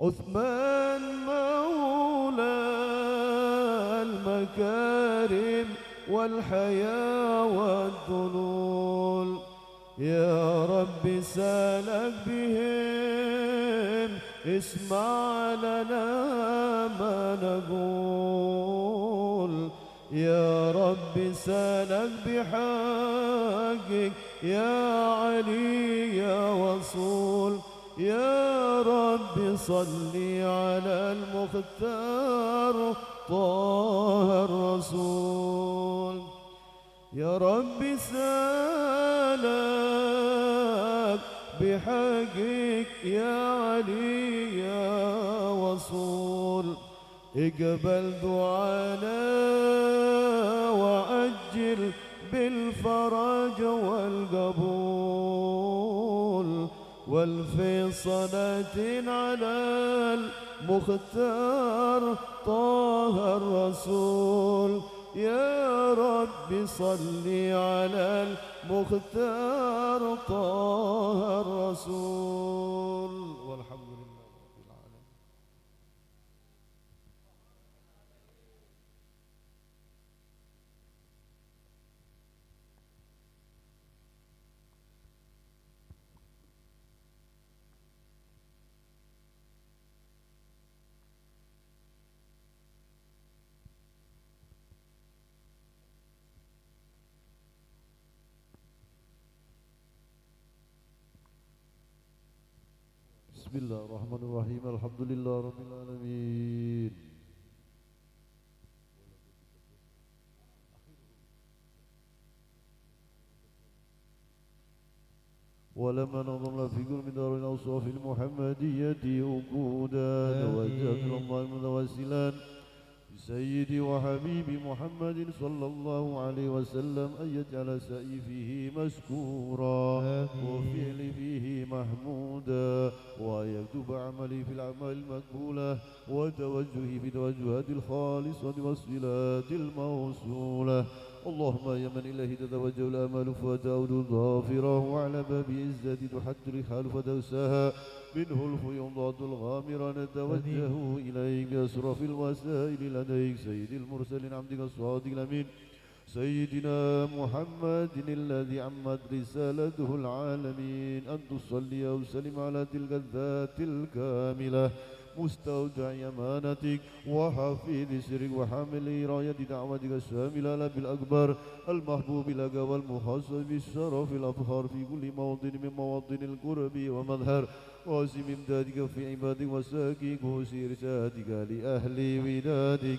عثمان مولى المكارم والحياة والذلول، يا رب سالك بهم اسمع لنا ما نقول، يا رب سالك بحقك يا علي يا وصول، يا رب صل على المختار طه الرسول، يا رب سالك بحقك يا علي يا وصول، اقبل دعانا وعجل بالفرج والقبول، والفيصلات على المختار طه الرسول، يا رب صل على المختار طه الرسول، والحمد لله رب العالمين. بسم الله الرحمن الرحيم، الحمد لله رب العالمين. ولما نظمنا في كل من دار الأوصاف المحمدية وقودا توجهت إلى الله متوسلا بسيدي وحبيبي محمد صلى الله عليه وسلم أن يجعل سعي فيه مشكورا وفعلي فيه محمودا، وأن يكتب عملي في الأعمال المقبولة وتوجهي في توجهات الخالصة والصلات الموصولة. اللهم يا من إليه تتوجه الآمال فتعود ظافرة، وعلى باب عزة تحد الرحال فتوساها منه الفيوضات الغامرة، نتوجه إليك أسرف الوسائل لديك سيد المرسلين عبدك الصادق الأمين سيدنا محمد الذي عمت رسالته العالمين، أن تصلي وسلم على تلك الذات الكاملة مستودع أمانتك وحفيظ سرك وحامل راية دعوتك الشاملة لب الأكبر المحبوب لك والمخصص بالشرف الأفخار في كل موطن من مواطن القرب ومظهر واسم إمدادك في عبادك وساكيك وسير رشادك لأهل ودادك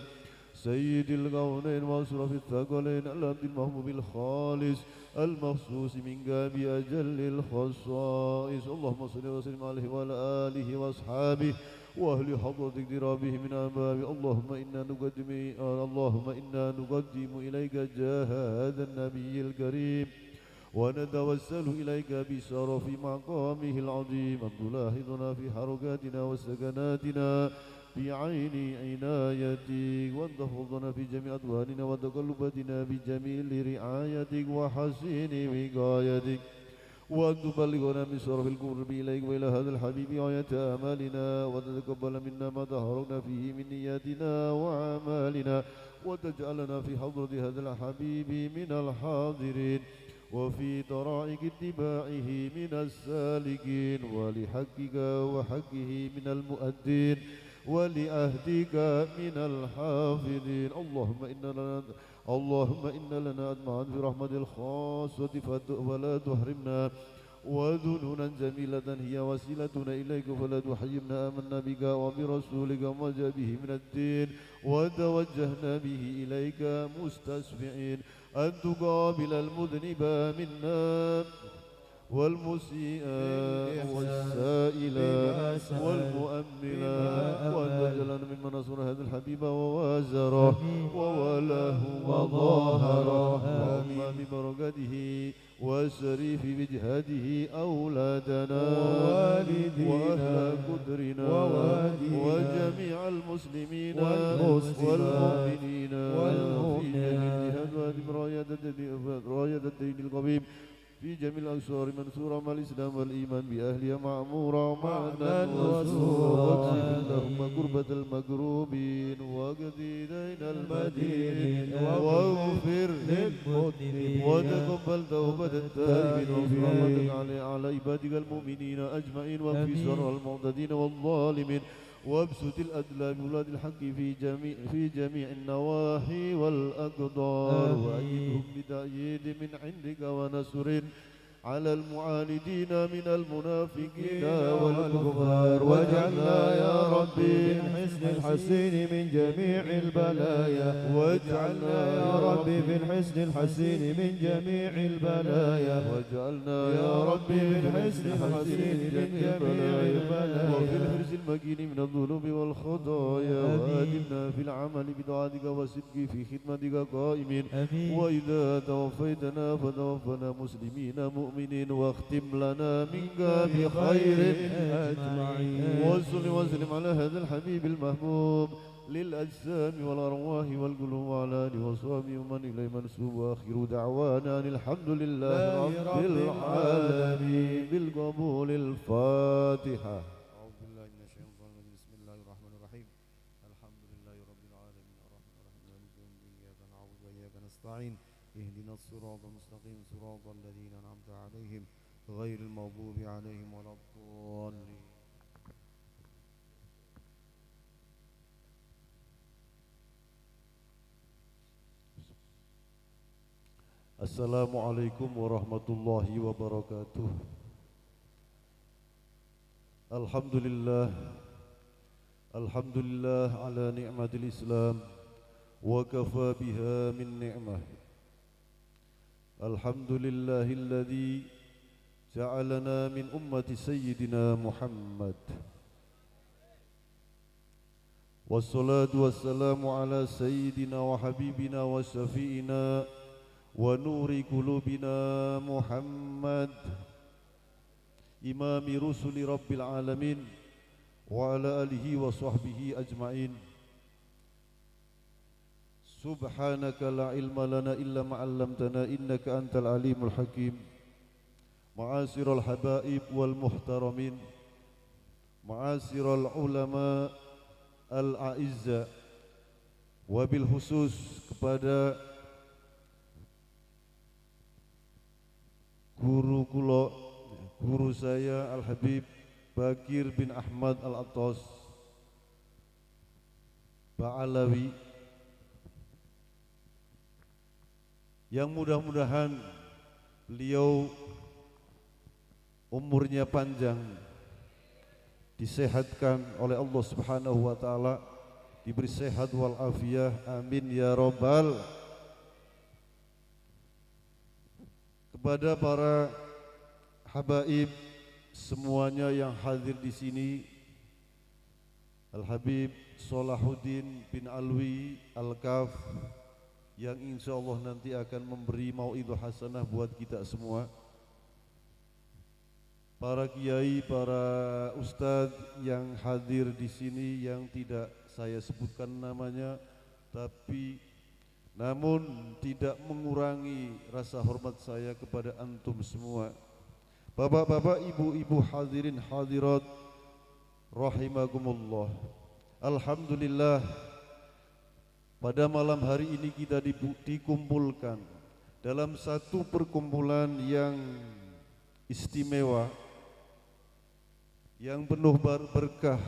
سيد الكونين وأشرف الثقلين العبد المحبوب الخالص المخصوص منك بأجل الخصائص. اللهم صل وسلم عليه وعلى آله وأصحابه وأهل حضرتك درابه من أمام. اللهم إنا نقدم إليك جاه هذا النبي الكريم ونتوسل إليك بشرف مقامه العظيم أن تلاحظنا في حركاتنا وسكناتنا بعين عنايتك، وأن تحفظنا في جميع أدوارنا وتقلباتنا بجميل رعايتك وحسين وقايتك، وأن تبلغنا من شرف القرب إليك وإلى هذا الحبيب غاية آمالنا، وتتقبل منا ما تهرنا فيه من نياتنا وأعمالنا، وتجعلنا في حضرة هذا الحبيب من الحاضرين وفي طرائق اتباعه من السالكين، ولحقك وحقه من المؤدين ولأهدك من الحافظين. اللهم إن لنا أدمعا في رحمة الخاصة فلا تحرمنا، وذنونا جميلة هي وسيلتنا إليك فلا تحرمنا. آمنا بك وبرسولك وما جاء به من الدين وتوجهنا به إليك مستشفعين أن تقابل المذنب منا والمسيئة والسائلة والمؤملة، وأن تجعلنا ممن نصر هذا الحبيب ووازره ووله وظاهره، اللهم ببركاته وشريف وجهاده أولادنا وأهل قدرنا وجميع المسلمين والمؤمنين في جميع الجهاد راية الدين القويم في جميع الأقصار منصورة مع الإسلام والإيمان بأهلها معمورة معنا وسورة المظلومين والظالمين وابسط الأدلى بولاد الحق في جميع النواحي والأقدار وأيدهم بتأييد من عندك ونصر على المعاندين من المنافقين والكفار واجعلنا يا ربي من حسن الحسين من جميع البلايا واجعلنا يا ربي في الحسن الحسين من جميع البلايا واجعلنا يا ربي في الحسن الحسين من جميع البلايا وفي الحرز المكين من الذنوب والخطايا وآدمنا في العمل بدعاتك والصدق في خدمتك قائمين وإذا توفيتنا فتوفنا مسلمين مؤمنين واختم لنا منك بخير أجمعين وصل وسلم على هذا الحبيب المحبوب للأجسام والأرواح والقلوب وعلى آله وصحبه ومن إليه منسوب وآخر دعوانا أن الحمد لله رب العالمين بالقبول الفاتحة. أعوذ بالله من الشيطان الرجيم بسم الله الرحمن الرحيم الحمد لله رب العالمين الرحمن الرحيم مالك يوم الدين إياك نعبد وإياك نستعين اهدنا الصراط المستقيم صراط الذين أنعمت عليهم غير المغضوب عليهم ولا الضالين. Assalamualaikum warahmatullahi wabarakatuh. Alhamdulillah Alhamdulillah ala ni'matil Islam wa kafa biha min ni'mah. Alhamdulillahilladzi ja'alana min ummati sayyidina Muhammad. Wassalatu wassalamu ala sayyidina wa habibina wa syafi'ina wa nuri qulubina Muhammad imami rusuli rabbil alamin wa ala alihi wa sahbihi ajma'in. Subhanaka la ilma lana illa ma 'allamtana innaka antal alimul hakim. Ma'asyiral habaib wal muhtaramin, ma'asyiral ulama al-a'izza, wabil khusus kepada guru kula, guru saya Al-Habib Bakir bin Ahmad Al-Attas Ba'alawi, yang mudah-mudahan beliau umurnya panjang, disehatkan oleh Allah Subhanahu wa taala, diberi sehat wal afiyah, amin ya rabbal. Kepada para habaib semuanya yang hadir di sini, Al-Habib Salahuddin bin Alwi Al-Kaf yang insya Allah nanti akan memberi mau'idhah hasanah buat kita semua, para kiai, para ustadz yang hadir di sini yang tidak saya sebutkan namanya, tapi namun tidak mengurangi rasa hormat saya kepada antum semua. Bapak-bapak, ibu-ibu hadirin hadirat rahimakumullah. Alhamdulillah, pada malam hari ini kita dikumpulkan dalam satu perkumpulan yang istimewa, yang penuh berkah,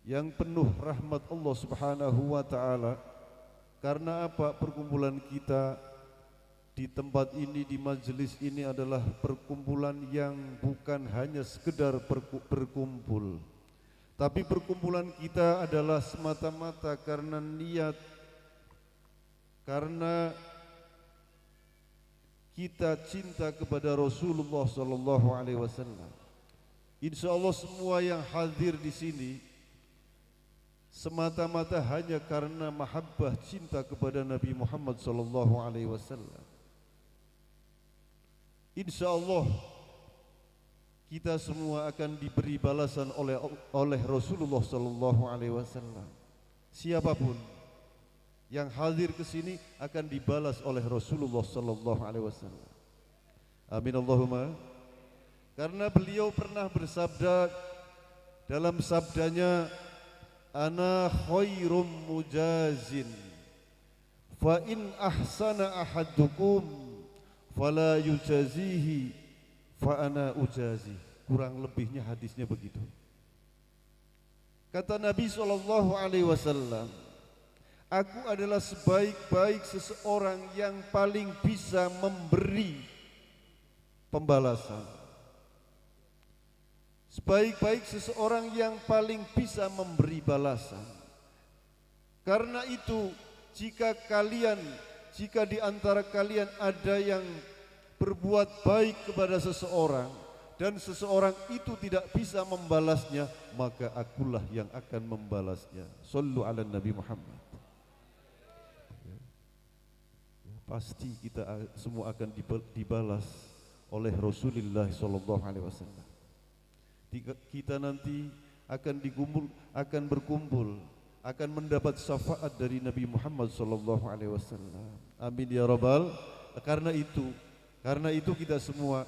yang penuh rahmat Allah Subhanahu wa taala. Karena apa? Perkumpulan kita di tempat ini, di majelis ini adalah perkumpulan yang bukan hanya sekedar berkumpul, tapi perkumpulan kita adalah semata-mata karena niat, karena kita cinta kepada Rasulullah sallallahu alaihi wasallam. Insyaallah semua yang hadir di sini semata-mata hanya karena mahabbah, cinta kepada Nabi Muhammad sallallahu alaihi wasallam. Insyaallah kita semua akan diberi balasan oleh Rasulullah sallallahu alaihi wasallam. Siapapun yang hadir ke sini akan dibalas oleh Rasulullah sallallahu alaihi wasallam. Amin Allahumma. Karena beliau pernah bersabda dalam sabdanya, ana khairum mujazin fa in ahsana ahadukum fala yujazihi fa ana ujazi. kurang lebihnya hadisnya begitu. Kata Nabi SAW, aku adalah sebaik-baik seseorang yang paling bisa memberi pembalasan. Sebaik-baik seseorang yang paling bisa memberi balasan. Karena itu, jika di antara kalian ada yang berbuat baik kepada seseorang dan seseorang itu tidak bisa membalasnya, maka akulah yang akan membalasnya. Shallu ala Nabi Muhammad. Pasti kita semua akan dibalas oleh Rasulullah SAW. Kita nanti akan berkumpul, akan mendapat syafaat dari Nabi Muhammad SAW. Amin ya Rabbal. Karena itu kita semua,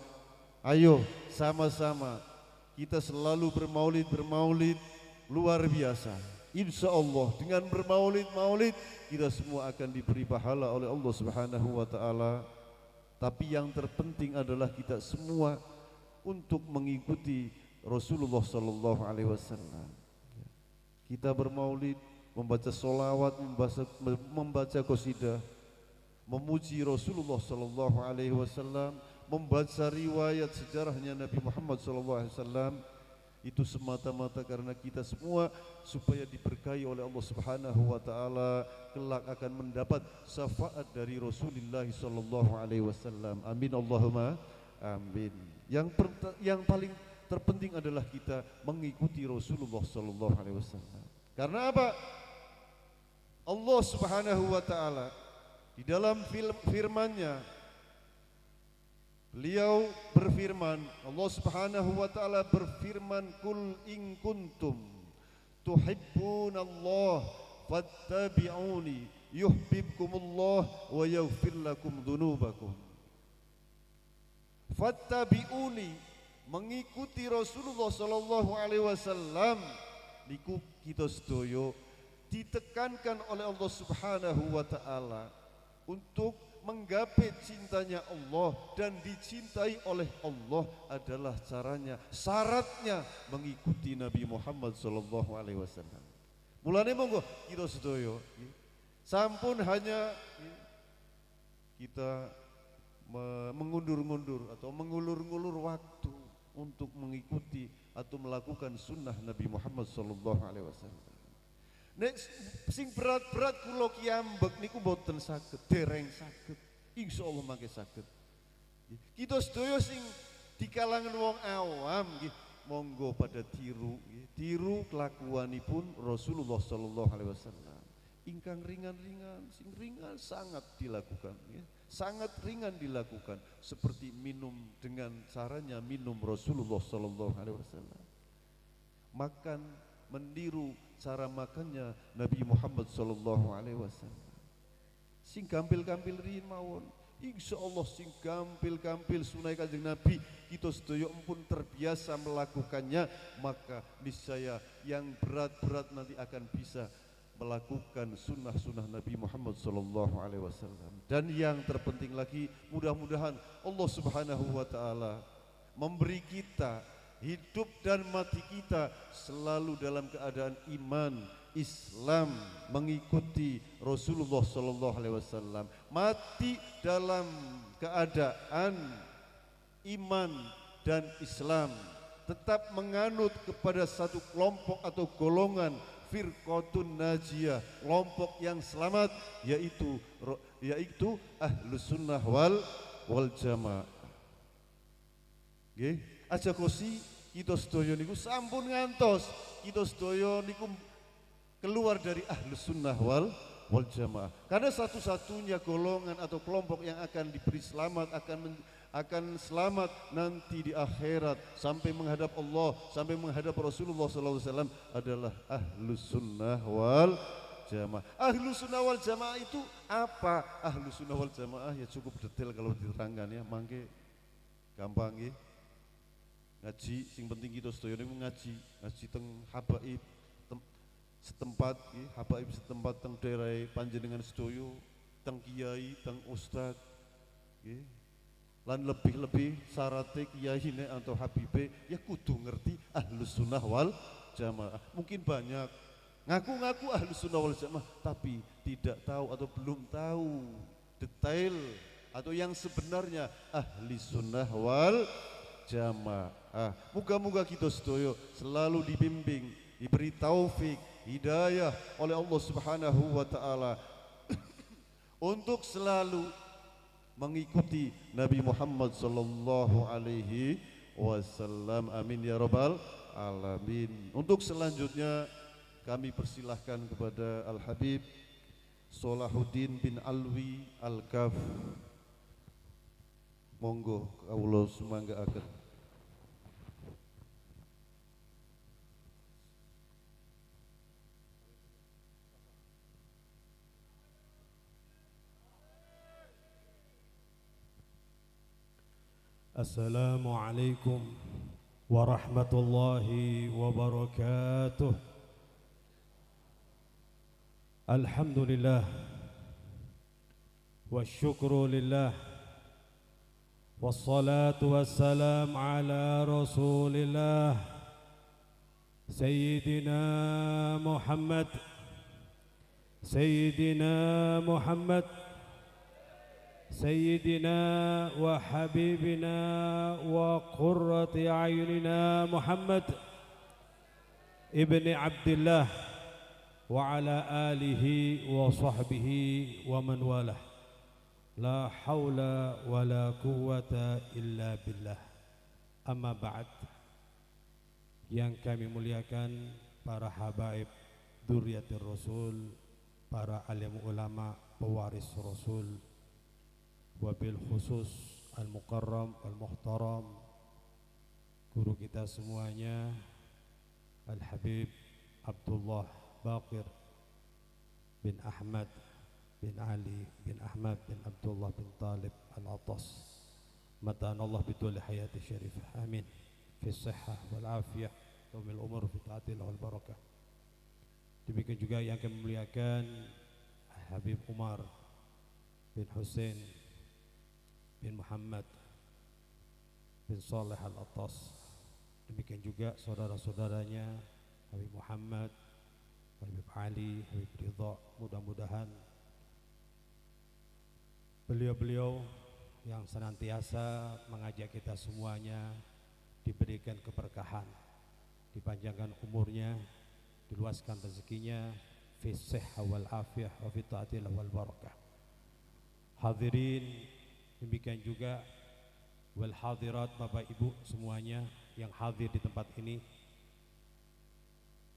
ayo sama-sama kita selalu bermaulid luar biasa. Insya Allah dengan bermaulid kita semua akan diberi pahala oleh Allah Subhanahu wa Ta'ala. Tapi yang terpenting adalah kita semua untuk mengikuti Rasulullah Sallallahu Alaihi Wasallam. Kita bermaulid, membaca solawat, membaca qasidah, memuji Rasulullah Sallallahu Alaihi Wasallam, membaca riwayat sejarahnya Nabi Muhammad Sallallahu Alaihi Wasallam. Itu semata-mata karena kita semua supaya diberkahi oleh Allah Subhanahu wa Ta'ala, kelak akan mendapat syafaat dari Rasulullah Sallallahu Alaihi Wasallam. Amin Allahumma amin. Yang paling terpenting adalah kita mengikuti Rasulullah Sallallahu Alaihi Wasallam. Karena apa? Allah Subhanahu wa Ta'ala di dalam firman-Nya, beliau berfirman, Allah Subhanahu wa Ta'ala berfirman, "Qul in kuntum tuhibbunallah fattabi'uni yuhibbukumullah wa yaghfir lakum dzunubakum." Fattabi'uni, mengikuti Rasulullah sallallahu alaihi wasallam niku kita sedaya ditekankan oleh Allah Subhanahu wa Ta'ala untuk menggapai cintanya Allah dan dicintai oleh Allah adalah syaratnya mengikuti Nabi Muhammad sallallahu alaihi wasallam. Mulane monggo kita sedaya sampun hanya kita mengundur-undur atau mengulur-ngulur waktu untuk mengikuti atau melakukan sunnah Nabi Muhammad sallallahu alaihi wasallam. Nek sing berat-berat kula kiambek niku mboten saged, dereng saged. Insyaallah mangke saged. Kita sedaya sing di kalangan wong awam nggih, monggo pada tiru kelakuanipun Rasulullah sallallahu alaihi wasallam. Ingkang ringan-ringan, sing ringan sangat dilakukan nggih. Sangat ringan dilakukan seperti minum dengan caranya minum Rasulullah sallallahu alaihi wasallam. Makan meniru cara makannya Nabi Muhammad sallallahu alaihi wasallam. Sing gampil-gampil riyin mawon. Insyaallah sing gampil-gampil sunai Kanjeng Nabi kita sedaya pun terbiasa melakukannya, maka niscaya yang berat-berat nanti akan bisa melakukan sunnah-sunnah Nabi Muhammad sallallahu alaihi wasallam. Dan yang terpenting lagi, mudah-mudahan Allah Subhanahu wa Ta'ala memberi kita hidup dan mati kita selalu dalam keadaan iman, Islam, mengikuti Rasulullah sallallahu alaihi wasallam. Mati dalam keadaan iman dan Islam, tetap menganut kepada satu kelompok atau golongan firqatun najiyah, kelompok yang selamat, yaitu Ahlus Sunnah wal Jamaah. Nggih, aja kosi kita sedaya niku sampun ngantos, kita sedaya niku keluar dari Ahlus Sunnah wal Jamaah. Karena satu-satunya golongan atau kelompok yang akan diberi selamat, akan selamat nanti di akhirat sampai menghadap Allah, sampai menghadap Rasulullah SAW adalah Ahlus Sunnah wal Jamaah. Ahlus Sunnah wal Jamaah itu apa? Ahlus Sunnah wal Jamaah ya cukup detail kalau diterangkan ya, mangke gampang ya. Ngaji, sing penting kita sedaya ngaji teng habaib setempat nggih, habaib setempat teng daerah panjenengan sedaya, teng kiai, teng ustaz nggih. lan lebih-lebih syaratnya kiyaine atau habibe ya kudu ngerti ahlus sunnah wal jamaah. Mungkin banyak ngaku-ngaku ahlus sunnah wal jamaah tapi tidak tahu atau belum tahu detail atau yang sebenarnya ahli sunnah wal jamaah. Moga-moga kita sedoyo selalu dibimbing, diberi taufik, hidayah oleh Allah Subhanahu wa taala untuk selalu mengikuti Nabi Muhammad sallallahu alaihi wasallam. Amin ya rabbal alamin. Untuk selanjutnya kami persilahkan kepada Al Habib Salahuddin bin Alwi Al-Kaf. Monggo kawula sumanggaaken. Assalamualaikum warahmatullahi wabarakatuh. Alhamdulillah wa syukru lillah wassalatu wassalam ala rasulillah Sayyidina Muhammad Sayyidina Muhammad سيدنا وحبيبنا وقرة أعيننا محمد ابن عبد الله وعلى آله وصحبه ومن والاه لا حول ولا قوة إلا بالله. Amma ba'd. Yang kami muliakan para habaib dzurriyyatir Rasul, para alim ulama pewaris Rasul, wabil khusus al-mukarram al-muhtaram guru kita semuanya Al-Habib Abdullah Baqir bin Ahmad bin Ali bin Ahmad bin Abdullah bin Talib Al-Atas, mata'an Allah bituli hayati syarifah, amin, fi sihah wal afiyah tumil umur fi ta'atil wal barakah. Demikian juga yang kami muliakan Habib Umar bin Hussein bin Muhammad bin Saleh Al-Atas. Demikian juga saudara-saudaranya Habib Muhammad, Habib Ali, Habib Ridha. Mudah-mudahan beliau-beliau yang senantiasa mengajak kita semuanya diberikan keberkahan, dipanjangkan umurnya, diluaskan rezekinya, fi sihah wal afiyah wa fi ta'atil wal barakah. Hadirin, demikian juga wal hadirat, Bapak Ibu semuanya yang hadir di tempat ini,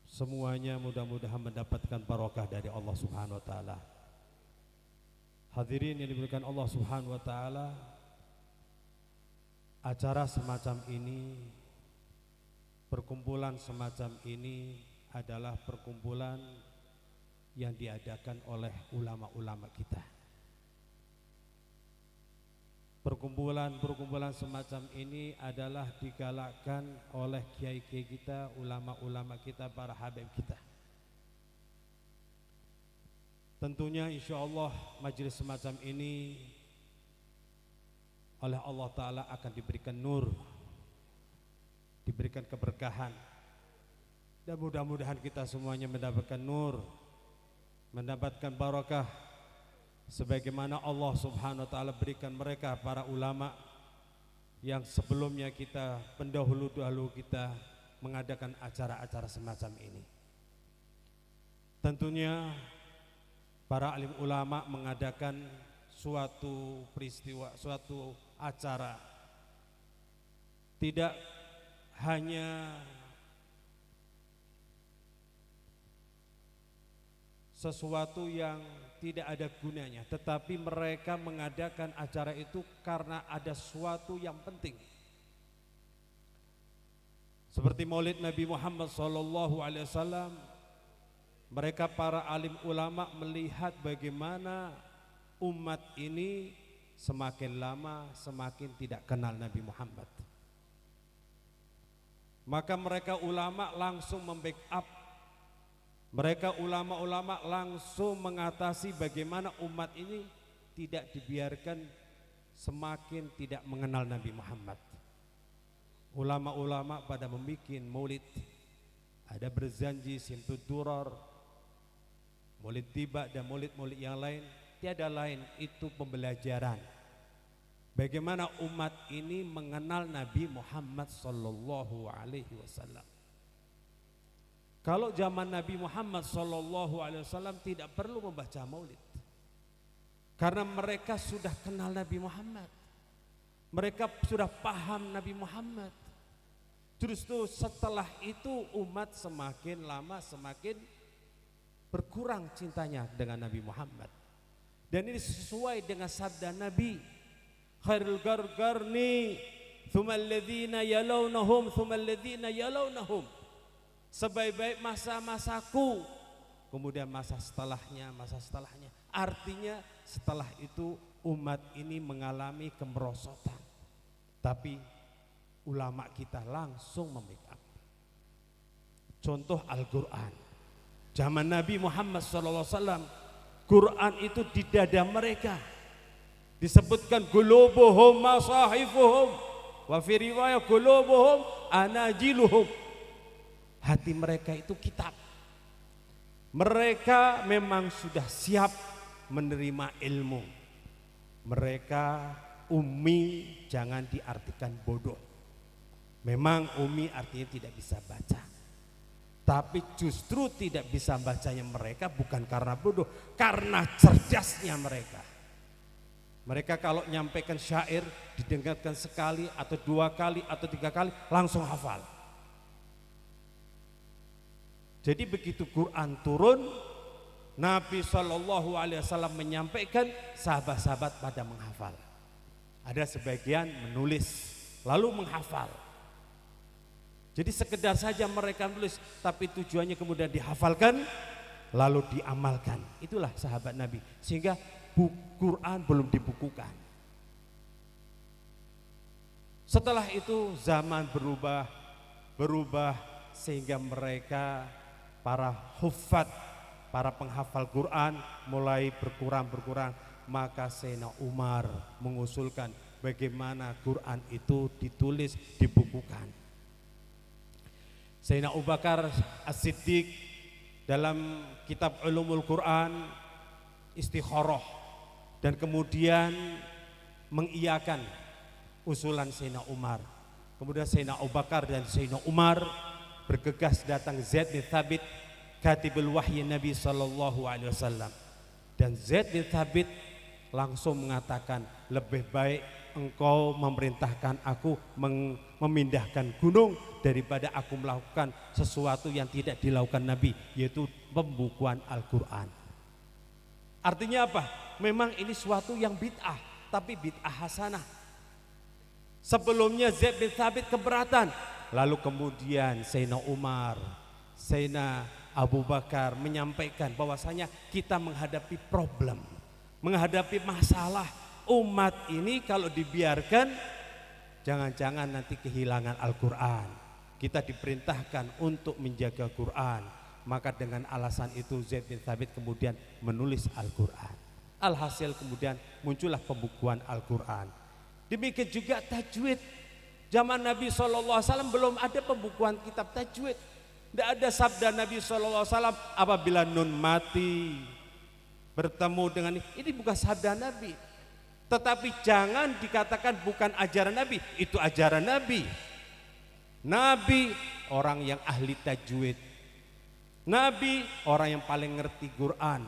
semuanya mudah-mudahan mendapatkan barokah dari Allah Subhanahu wa taala. Hadirin yang diberikan Allah Subhanahu wa taala, acara semacam ini, perkumpulan semacam ini adalah perkumpulan yang diadakan oleh ulama-ulama kita. Perkumpulan semacam ini adalah digalakkan oleh kiai-kiai kita, ulama-ulama kita, para habib kita. Tentunya insya Allah majelis semacam ini oleh Allah Ta'ala akan diberikan nur, diberikan keberkahan, dan mudah-mudahan kita semuanya mendapatkan nur, mendapatkan barakah sebagaimana Allah Subhanahu wa taala berikan mereka para ulama yang sebelumnya kita, pendahulu-dahulu kita mengadakan acara-acara semacam ini. Tentunya para alim ulama mengadakan suatu peristiwa, suatu acara tidak hanya sesuatu yang tidak ada gunanya, tetapi mereka mengadakan acara itu karena ada sesuatu yang penting. Seperti Maulid Nabi Muhammad SAW, mereka para alim ulama melihat bagaimana umat ini semakin lama semakin tidak kenal Nabi Muhammad. Maka mereka ulama langsung membackup, mereka ulama-ulama langsung mengatasi bagaimana umat ini tidak dibiarkan semakin tidak mengenal Nabi Muhammad. Ulama-ulama pada membuat maulid, ada berzanji, simtud durar, maulid tiba dan maulid-maulid yang lain, tiada lain itu pembelajaran bagaimana umat ini mengenal Nabi Muhammad sallallahu alaihi wasallam. Kalau zaman Nabi Muhammad sallallahu alaihi wasallam tidak perlu membaca maulid. Karena mereka sudah kenal Nabi Muhammad. Mereka sudah paham Nabi Muhammad. Justru setelah itu umat semakin lama semakin berkurang cintanya dengan Nabi Muhammad. Dan ini sesuai dengan sabda Nabi, khairul qarni thumma alladhina yalawnahum thumma alladhina yalawnahum. Sebaik-baik masa-masaku, kemudian masa setelahnya. Artinya setelah itu umat ini mengalami kemerosotan. Tapi ulama kita langsung membackup. Contoh Al-Quran. Zaman Nabi Muhammad SAW, Quran itu di dada mereka. Disebutkan qulubuhum masahifuhum wa fi riwayah qulubuhum anajiluhum. Hati mereka itu kitab. Mereka memang sudah siap menerima ilmu. Mereka ummi, jangan diartikan bodoh. Memang ummi artinya tidak bisa baca. Tapi justru tidak bisa bacanya mereka bukan karena bodoh, karena cerdasnya mereka. Mereka kalau nyampaikan syair didengarkan sekali atau 2 kali atau 3 kali langsung hafal. Jadi begitu Quran turun, Nabi SAW menyampaikan, sahabat-sahabat pada menghafal. Ada sebagian menulis lalu menghafal. Jadi sekedar saja mereka menulis, tapi tujuannya kemudian dihafalkan lalu diamalkan. Itulah sahabat Nabi. Sehingga Quran belum dibukukan. Setelah itu zaman berubah sehingga mereka para huffaz, para penghafal Quran mulai berkurang. Maka Sayyidina Umar mengusulkan bagaimana Quran itu ditulis, dibukukan. Sayyidina Abu Bakar As-Siddiq dalam kitab Ulumul Quran istikharah dan kemudian mengiyakan usulan Sayyidina Umar. Kemudian Sayyidina Abu Bakar dan Sayyidina Umar bergegas datang Zaid bin Thabit, katibul wahyi Nabi SAW. Dan Zaid bin Thabit langsung mengatakan, lebih baik engkau memerintahkan aku memindahkan gunung daripada aku melakukan sesuatu yang tidak dilakukan Nabi, yaitu pembukuan Al-Quran. Artinya apa? Memang ini suatu yang bid'ah, tapi bid'ah hasanah. Sebelumnya Zaid bin Thabit keberatan, lalu kemudian Sayyidina Umar, Sayyidina Abu Bakar menyampaikan bahwasanya kita menghadapi problem, menghadapi masalah. Umat ini kalau dibiarkan jangan-jangan nanti kehilangan Al-Quran. Kita diperintahkan untuk menjaga Quran. Maka dengan alasan itu Zaid bin Thabit kemudian menulis Al-Quran. Alhasil kemudian muncullah pembukuan Al-Quran. Demikian juga tajwid. Zaman Nabi SAW belum ada pembukuan kitab tajwid. Tidak ada sabda Nabi SAW apabila nun mati bertemu dengan ini bukan sabda Nabi. Tetapi jangan dikatakan bukan ajaran Nabi, itu ajaran Nabi. Nabi orang yang ahli tajwid. Nabi orang yang paling ngerti Quran.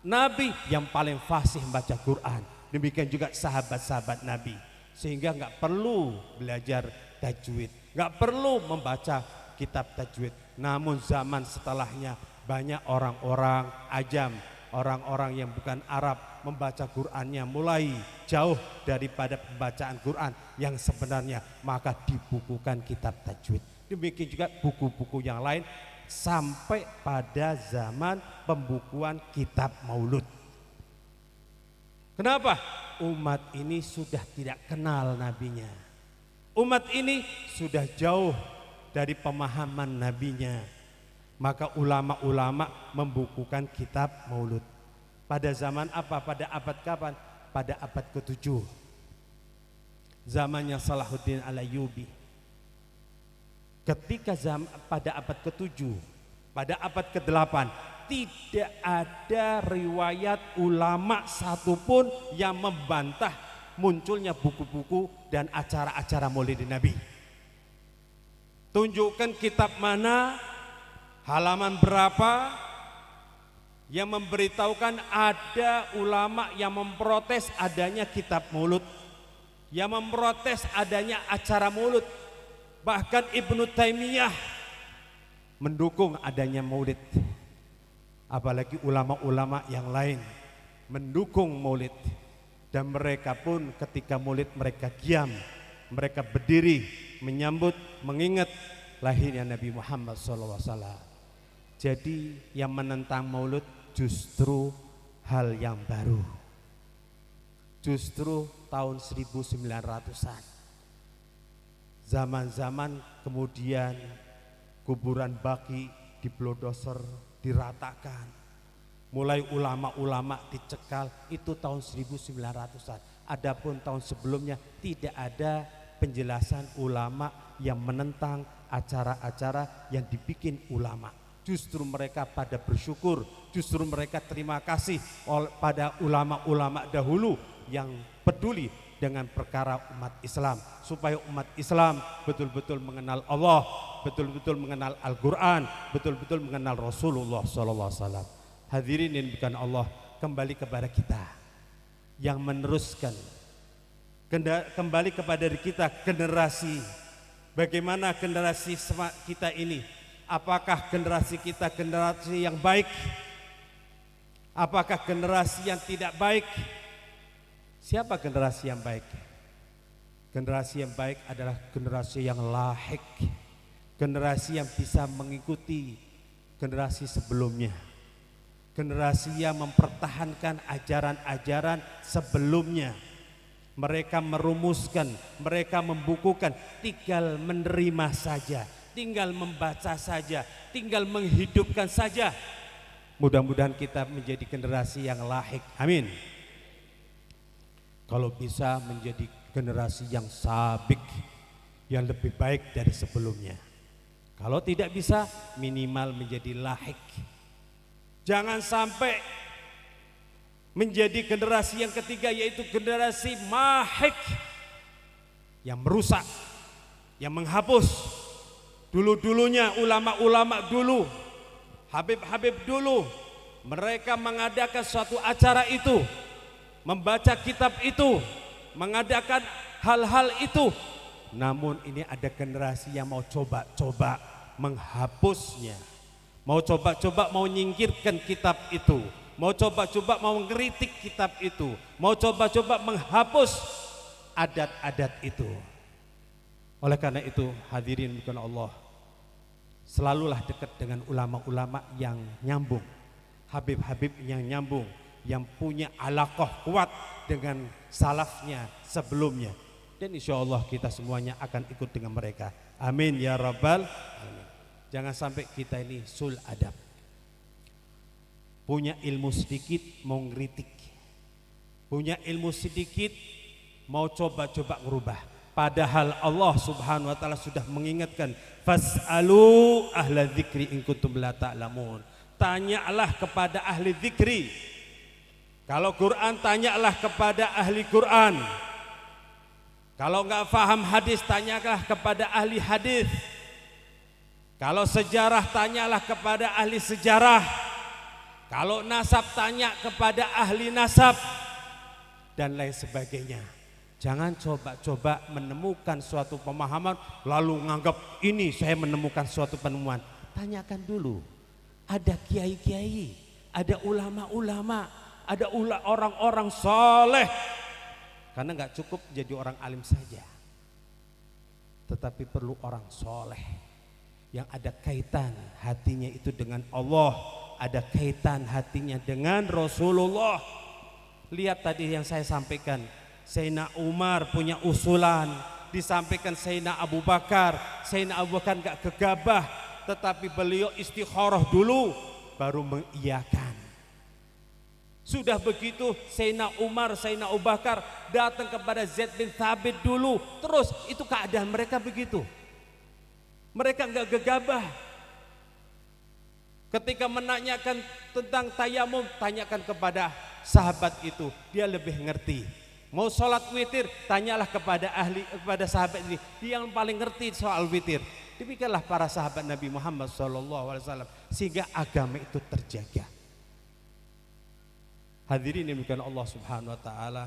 Nabi yang paling fasih membaca Quran. Demikian juga sahabat-sahabat Nabi. Sehingga nggak perlu belajar tajwid, nggak perlu membaca kitab tajwid. Namun zaman setelahnya banyak orang-orang ajam, orang-orang yang bukan Arab membaca Qurannya mulai jauh daripada pembacaan Quran yang sebenarnya, maka dibukukan kitab tajwid. Demikian juga buku-buku yang lain sampai pada zaman pembukuan kitab maulud. Kenapa? Umat ini sudah tidak kenal nabinya. Umat ini sudah jauh dari pemahaman nabinya. Maka ulama-ulama membukukan kitab maulud. Pada zaman apa? Pada abad kapan? Pada abad ke-7. zamannya Salahuddin Al-Ayyubi. Ketika pada abad ke-7, pada abad ke-8, tidak ada riwayat ulama satupun yang membantah munculnya buku-buku dan acara-acara Maulid Nabi. Tunjukkan kitab mana, halaman berapa yang memberitahukan ada ulama yang memprotes adanya kitab maulud, yang memprotes adanya acara maulud. Bahkan Ibnu Taimiyah mendukung adanya maulid. Apalagi ulama-ulama yang lain mendukung maulid. Dan mereka pun ketika maulid mereka diam, mereka berdiri menyambut, mengingat lahirnya Nabi Muhammad SAW. Jadi yang menentang maulud justru hal yang baru. Justru tahun 1900-an. Zaman-zaman kemudian kuburan Baqi diblodoser, diratakan. Mulai ulama-ulama dicekal, itu tahun 1900-an. Adapun tahun sebelumnya tidak ada penjelasan ulama yang menentang acara-acara yang dibikin ulama. Justru mereka pada bersyukur, justru mereka terima kasih pada ulama-ulama dahulu yang peduli dengan perkara umat Islam, supaya umat Islam betul-betul mengenal Allah, betul-betul mengenal Al-Quran, betul-betul mengenal Rasulullah SAW. Hadirin yang bukan Allah, kembali kepada kita yang meneruskan, kembali kepada diri kita, generasi. Bagaimana generasi kita ini? Apakah generasi kita generasi yang baik? Apakah generasi yang tidak baik? Siapa generasi yang baik? Generasi yang baik adalah generasi yang lahik, generasi yang bisa mengikuti generasi sebelumnya, generasi yang mempertahankan ajaran-ajaran sebelumnya. Mereka merumuskan, mereka membukukan, tinggal menerima saja, tinggal membaca saja, tinggal menghidupkan saja. Mudah-mudahan kita menjadi generasi yang lahik. Amin. Kalau bisa menjadi generasi yang sabik, yang lebih baik dari sebelumnya. Kalau tidak bisa, minimal menjadi lahik. Jangan sampai menjadi generasi yang ketiga, yaitu generasi mahik, yang merusak, yang menghapus. Dulu-dulunya ulama-ulama dulu, Habib-habib dulu, mereka mengadakan suatu acara itu, membaca kitab itu, mengadakan hal-hal itu. Namun ini ada generasi yang mau coba-coba menghapusnya, mau coba-coba mau nyingkirkan kitab itu, mau coba-coba mau ngeritik kitab itu, mau coba-coba menghapus adat-adat itu. Oleh karena itu, hadirin bukan Allah, selalulah dekat dengan ulama-ulama yang nyambung, habib-habib yang nyambung, yang punya alaqah kuat dengan salafnya sebelumnya. Dan insya Allah kita semuanya akan ikut dengan mereka. Amin ya rabbal alamin. Jangan sampai kita ini sul adab, punya ilmu sedikit mau ngeritik, punya ilmu sedikit mau coba-coba ngerubah. Padahal Allah subhanahu wa ta'ala sudah mengingatkan, fas'alu ahla dzikri in kuntum la ta'lamun. Tanyalah kepada ahli dzikri. Kalau Quran, tanyalah kepada ahli Quran. Kalau enggak paham hadis, tanyalah kepada ahli hadis. Kalau sejarah, tanyalah kepada ahli sejarah. Kalau nasab, tanya kepada ahli nasab, dan lain sebagainya. Jangan coba-coba menemukan suatu pemahaman lalu menganggap ini saya menemukan suatu penemuan. Tanyakan dulu. Ada kiai-kiai, ada ulama-ulama, ada orang-orang soleh. Karena nggak cukup jadi orang alim saja, tetapi perlu orang soleh yang ada kaitan hatinya itu dengan Allah, ada kaitan hatinya dengan Rasulullah. Lihat tadi yang saya sampaikan, Sayyidina Umar punya usulan, disampaikan Sayyidina Abu Bakar. Sayyidina Abu Bakar gak gegabah, tetapi beliau istikharah dulu baru mengiyakan. Sudah begitu Sayyidina Umar, Sayyidina Abu Bakar datang kepada Zaid bin Thabit dulu. Terus itu keadaan mereka begitu. Mereka enggak gegabah. Ketika menanyakan tentang tayamum, tanyakan kepada sahabat itu, dia lebih ngerti. Mau sholat witir, tanyalah kepada kepada sahabat ini, dia yang paling ngerti soal witir. Demikianlah para sahabat Nabi Muhammad SAW, sehingga agama itu terjaga. Hadirin yang dimuliakan Allah Subhanahu wa taala,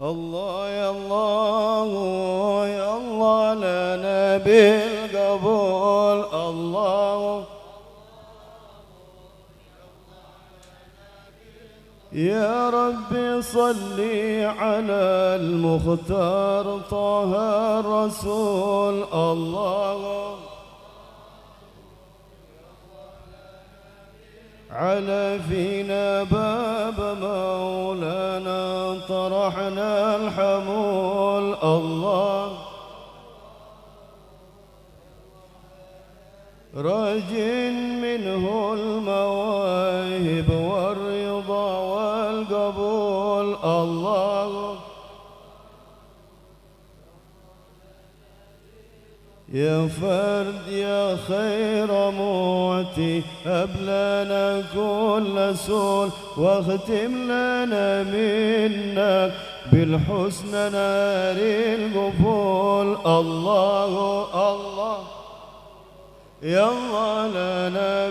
الله يا الله يا الله لنا بالقبول الله يا ربي صل على المختار طه الرسول الله على فينا باب مولانا طرحنا الحمول الله راج منه المواهب والرضا والقبول الله يا فرد يا خير معطي هب لنا كل سول واختم لنا منك بالحسن نار القبول الله الله يا الله لنا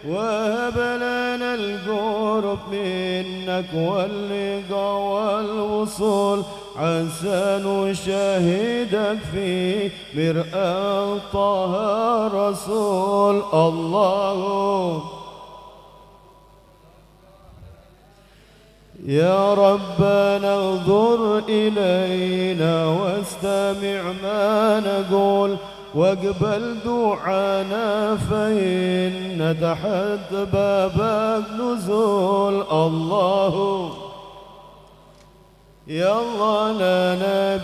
وهب لنا القرب منك واللقاء والوصول عسى نشاهدك في مرآة طه رسول الله يا ربنا انظر إلينا واستمع ما نقول واقبل دعانا فإن تحت بابك نزول الله يا الله لنا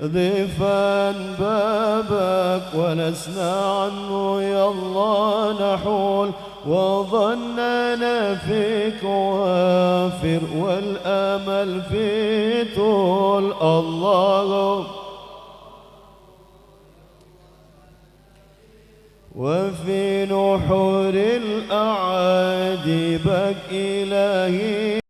ضيفان بابك ولسنا عنه يا الله نحول وظننا فيك وافر والأمل في طول الله وفي نحور الأعادي بك إلهي